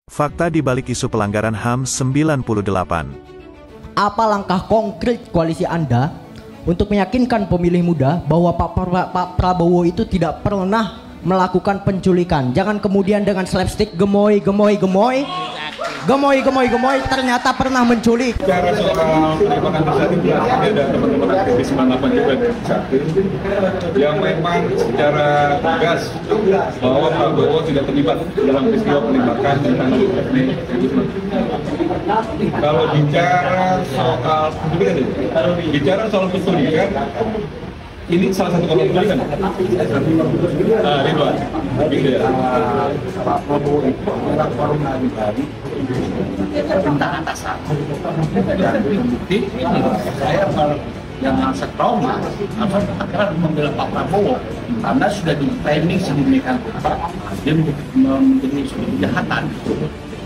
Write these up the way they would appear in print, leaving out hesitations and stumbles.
Fakta di balik isu pelanggaran HAM 98. Apa langkah konkret koalisi Anda untuk meyakinkan pemilih muda bahwa Pak Prabowo itu tidak pernah melakukan penculikan? Jangan kemudian dengan slapstick gemoy ternyata pernah menculik. Bicara soal penembakan tersebut, ada teman-teman aktivis 98 juga yang memang secara tegas bahwa Prabowo tidak terlibat dalam peristiwa penembakan di tanggal 12 Mei. Kalau bicara soal penculikan, ini salah satu korban penculikan. Ridwan, Pak Prabowo itu adalah forum dari permintaan atasan dan terbukti saya yang merasa trauma akhirnya membela Pak Prabowo karena sudah di framing sedemikian rupa dia menjadi suatu kejahatan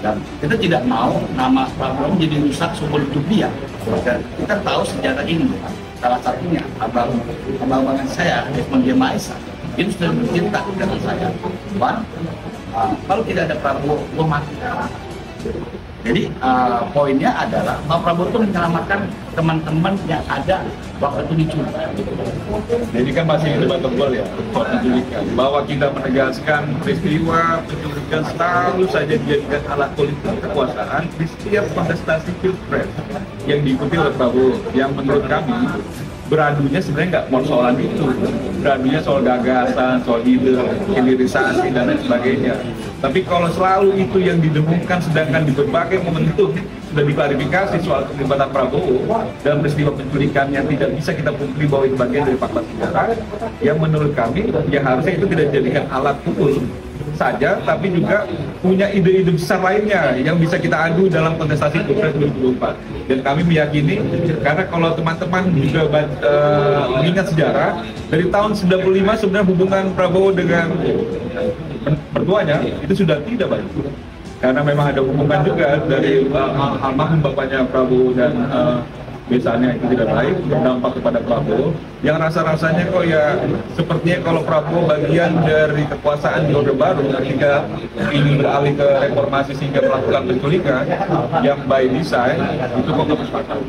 dan kita tidak mau nama Pak Prabowo menjadi rusak seumur hidup dia. Dan kita tahu sejarah ini salah satunya abang-abangan saya Desmond Maesa itu sudah bercinta dengan saya. Tuan, kalau tidak ada Prabowo, gue mati. Jadi poinnya adalah Pak Prabowo itu menyelamatkan teman-teman yang ada waktu itu diculik. jadi kan masih debatable ya soal penculikan. Bahwa kita menegaskan peristiwa penculikan selalu saja dijadikan alat politik kekuasaan di setiap kontestasi pilpres yang diikuti oleh Prabowo. Yang menurut kami beradunya sebenarnya nggak mau soalan itu, beradunya soal gagasan, soal ide, hilirisasi dan lain sebagainya. Tapi kalau selalu itu yang didengungkan, sedangkan di berbagai momentum sudah diklarifikasi soal keterlibatan Prabowo dalam peristiwa penculikan yang tidak bisa kita pungkiri bahwa itu bagian dari fakta sejarah, yang menurut kami ya harusnya itu tidak dijadikan alat pukul saja, tapi juga punya ide-ide besar lainnya yang bisa kita adu dalam kontestasi Pilpres 2024. Dan kami meyakini, karena kalau teman-teman juga mengingat sejarah, dari tahun 95 sebenarnya hubungan Prabowo dengan mertuanya itu sudah tidak baik. Karena memang ada hubungan juga dari almarhum bapaknya Prabowo dan misalnya itu tidak baik, berdampak kepada Prabowo. Yang rasa-rasanya kok ya sepertinya kalau Prabowo bagian dari kekuasaan di Orde Baru ketika ingin beralih ke reformasi sehingga melakukan penculikan yang by design itu kok nggak masuk akal.